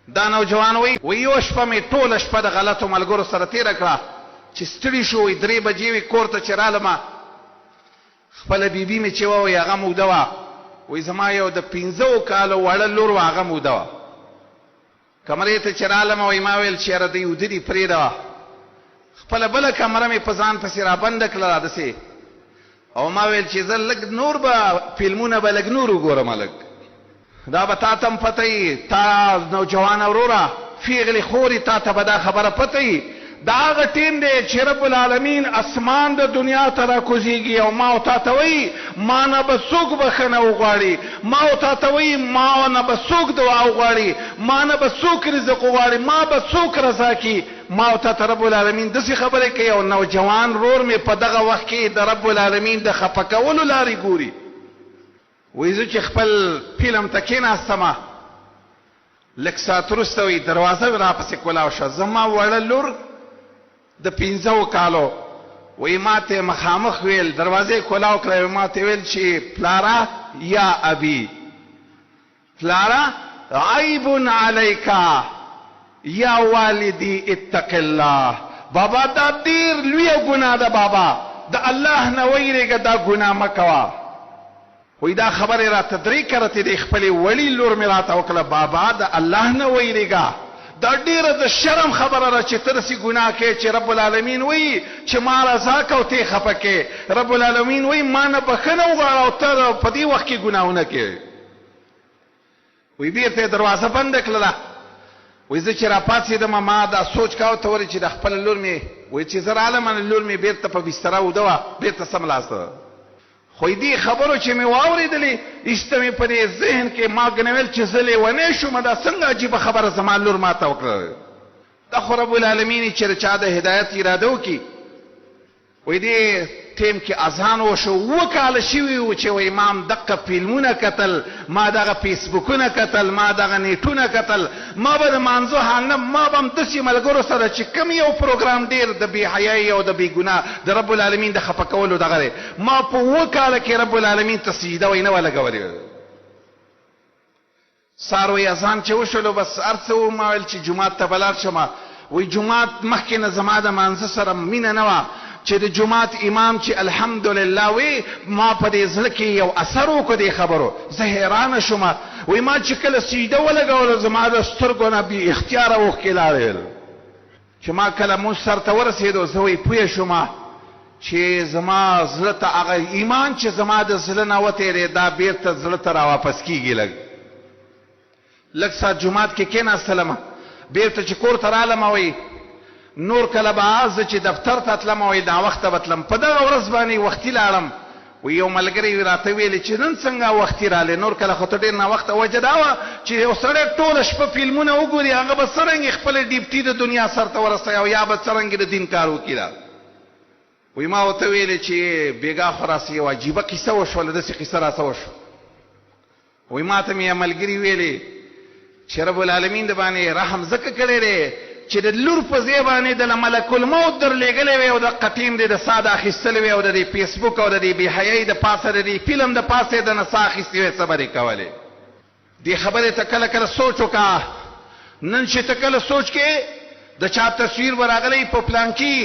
دا نوجوان وی یو شپه مې ټوله شپه د غلطو ملګرو سره تېره کړه چې ستړي شو 3 بجې وې کور ته چې رالمه خپله بیبي مې چې وه وی هغه موده وه وی زما یو د 15 کالو وړه لور وه هغه موده وه کمرې ته چې رالمه وی ما ویل چې یاره دوی اوده دي پرېږده خپله بله کمره مې په ځان پسې رابنده کړله داسې او ما ویل چې زه لږ نور به فلمونه به لږ نور وګورم لږ دا به تا ته هم پته وي تا نوجوانه وروره فیغلې خورې تا ته به دا خبره پته وي دا هغه ټیم دی چې رب العالمین اسمان د دنیا ته راکوزیږي او ما او تا ته وایي ما نه به څوک بخښنه وغواړي ما او تا ته وایي ما نه به څوک دعا وغواړي ما نه به څوک رزق وغواړي ما به څوک رضا کړي ما او تا ته رب العالمین داسې خبرې کوي او نوجوان رور مې په دغه وخت کې د رب العالمین د خفه کولو لارې ګوري وایي زه چې خپل فلم ته کېناستمه لږ ساعت وروسته وایي دروازه مې راپسې کولاو شوه زما وړه لور د 15 کالو وی ما ته مخامخ ویل دروازه کولاو کړه ما ته ویل چې پلارا یا ابي پلارا عیب علیک یا والدی اتق الله بابا دا ډیر لوی ګناه ده بابا د الله نه ویریږه دا ګناه مکوا وی دا خبره را تدریک کرته د خپل ولی لور مې راته وکړه بابا د الله نه ویریږه دا ډیره د شرم خبره را چې ترسي ګناه کې چې رب العالمین وی چې ما رضا کو ته خفه کې رب العالمین وی ما نه بخنه وغواړه او ته په دې وخت کې ګناونه کې وی بیرته دروازه بند کړله وی زه چې را پاتېدم ما دا سوچ کاوه ته ورې چې د خپل لور مې وی چې زه رالم لور مې بیرته په بستره وده وه بیرته سملاسته خو دې خبرو چې مې واورېدلې ایسته مې په دې ذهن کې ما ګنویل چې زه لیونی شوم دا څنګه عجیبه خبره زما لور ما ته وکړه دا خو رب العالمین چې د چا د هدایت اراده وکړي وایي دې ټیم کې اذان وشو 7 کاله شوي وو چې وایي ما هم دقه فلمونه کتل ما دغه فیسبوکونه کتل ما دغه نیټونه کتل ما به د مانځه حال نه ما به هم داسې ملګرو سره چې کوم یو پروګرام ډېر د بې حیایي او د بې ګناه د رب العالمین د خفه کولو دغه دی ما په 7 کاله کې رب العالمین ته سجده وایي نه وه لګولې سهار وایي اذان چې وشولو بس هر څه و ما ویل چې جومات ته به لاړ شم وایي جومات مخکې نه زما د مانځه سره مینه نه وه چې د جماعت امام چې الحمدلله وی ما په دې زړه کې یو اثر وکړ دې خبرو زه حیرانه شوم وی ما چې کله سجده ولګوله زما د سترګو نه بې اختیاره اوښکې لاړل چې ما کله مونځ سر ته ورسېدو زه وی پوه شوم چې زما زړه ته هغه ایمان چې زما د زړه نه وتېرې دا بیرته زړه ته راواپس کېږي لږ ساعت جومات کې کېناستلم بیرته چې کور ته رالم وی نور کله به زه چې دفتر ته تلم وایي دا وخته به تلم په دغه ورځ باندې وختي لاړم وایي یو ملګری راته ویلې چې نن څنګه وختي رالې نور کله خو ته ډېر ناوخته وجه دا وه چې یو سړی ټوله شپه فلمونه وګوري هغه به څرنګې خپله ډیپټي د دنیا سر ته ورسوي او یا به څرنګې د دین کار وکړي دا وایي ما ورته ویلې چې بېګا خو راسې یو عجیبه قصه وشوله داسې قصه راسه وشوه وایي ما ته مې یو ملګري ویلې چې رب العالمین د باندې رحم ځکه کړی دی چې د لور په ځای باندې د ملک الموت درلېږلی وی او د قټیم دی د ساه د اخیستلی وی او د دې فیسبوک او د دې بېحیایي د پاسه د دې فلم د پاسه د نه ساه اخیستې وی خبرې کولې دې خبرې ته کله کله سوچ وکړه نن چې ته کله سوچ کې د چا تصویر به راغلی په پلانکي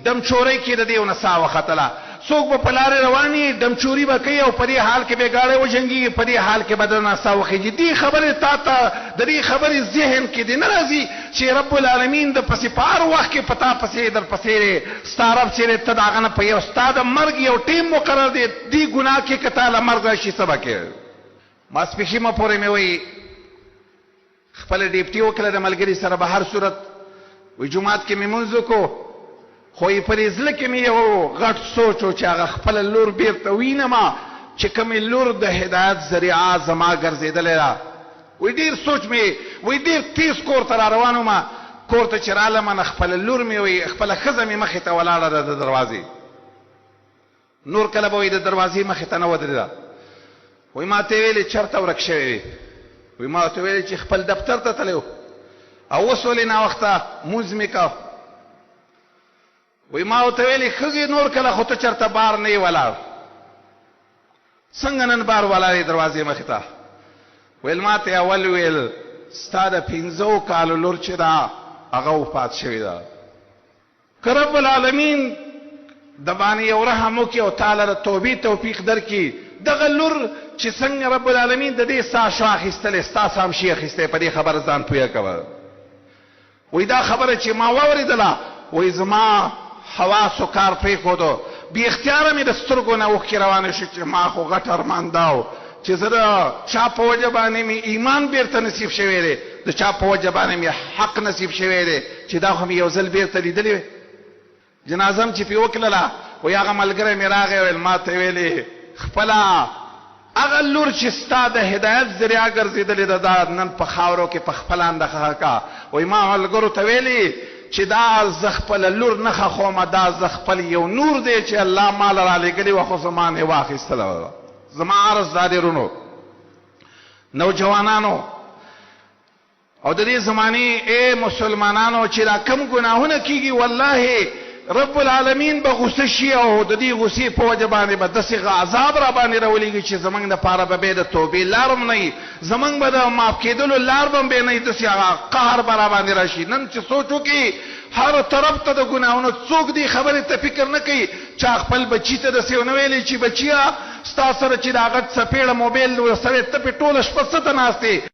دمچورۍ کې د دې ونه ساه وختله څوک به په لارې رواني دمچوري به کوي او په دې حال کې به ګاډی وجنګېږي په دې حال کې به د ناسا وخېږي دې خبرې تا ته د دې خبرې ذهن کې دې نه راځي چې رب العالمین د پسې په هر وخت کې په تا پسې در پسې ستا رب چې دی ته د هغه نه په یو ستا د مرګ یو ټیم مقرر دی دې ګناه کې که تا له مرګ راشي څه به کوې ماسپښینه پورې مې وایي خپله ډیپټي وکړه د ملګري سره به هر صورت وایي جومات کې مې لمونځ وکړو خو یې په دې زړه کې مې یو غټ سوچ و چې هغه خپله لور بیرته وینم چې کومې لور د هدایت ذریعه زما ګرځېدلې ده وایي ډېر سوچ مې وایي ډېر تیز کور ته را روان وم کور ته چې رالم نه خپله لور مې وایي خپله ښځه مې مخې ته ولاړه ده د دروازې نور کله به وایي د دروازې مخې ته نه ودرېده وایي ما ته ویلې چېرته ورک شوی وي وایي ما ورته ویلې چې خپل دفتر ته تللی و او اوس ولې ناوخته مونځ مې کو وی ما ورته ویلې ښځې نور کله خو ته چېرته بار نه یې ولاړ څنګه نن بار ولاړې دروازې مخې ته ویل ما ته اول ویل ستا د 15 کالو لور چې ده هغه وفات شوې ده. که رب العالمین د باندې یو رحم وکړي او تعالی د توبې توفیق درکړي، دغه لور چې څنګه رب العالمین د دې سا شو اخیستلی ستاسو هم شي اخیستی، په دې خبره ځان پوهه کوه. وایي دا خبره چې ما واورېدله، وایي زما حواسو کار پرېښودو، بې اختیاره مې د سترګو نه اوښکې روانې شو چې ما خو غټ ارمان دا و چې زه د چا په وجه باندې مې ایمان بیرته نصیب شوی دی، د چا په وجه باندې مې حق نصیب شوی دی چې دا خو مې یو ځل بیرته لیدلی وی. جنازه م چې پې وکړله، وایي هغه ملګری مې راغی ویل ما ته ویلې خپله هغه لور چې ستا د هدایت ذریعه ګرځېدلې ده دا نن په خاورو کې په خپله اندخه کا. وایي ما ملګرو ته ویلې چې دا زه خپله لور نه ښخومه، دا زه خپل یو نور دی چې الله ما له رالېږلي وه خو زما نه یې واخیستله وه. زما عرض دا دی رونو نوجوانانو او د دې زمانې ای مسلمانانو چې دا کم ګناهونه کیږي، والله رب العالمین به غصه شي او د دې غصې په وجه باندې به داسې عذاب را باندې راولېږي چې زموږ دپاره به بیا د توبې لار هم نه وي، زموږ به د معاف کېدلو لار به هم بیا نه وي، داسې هغه قهر به را باندې راشي. نن چې سوچ وکړي هر طرف ته د ګناهونو، څوک دې خبرې ته فکر نه کوي. چا خپل بچي ته داسې ونه ویلې چې بچیه ستا سره چې د هغه څپېړه موبایل سره ته پې ټوله شپه څه ته ناست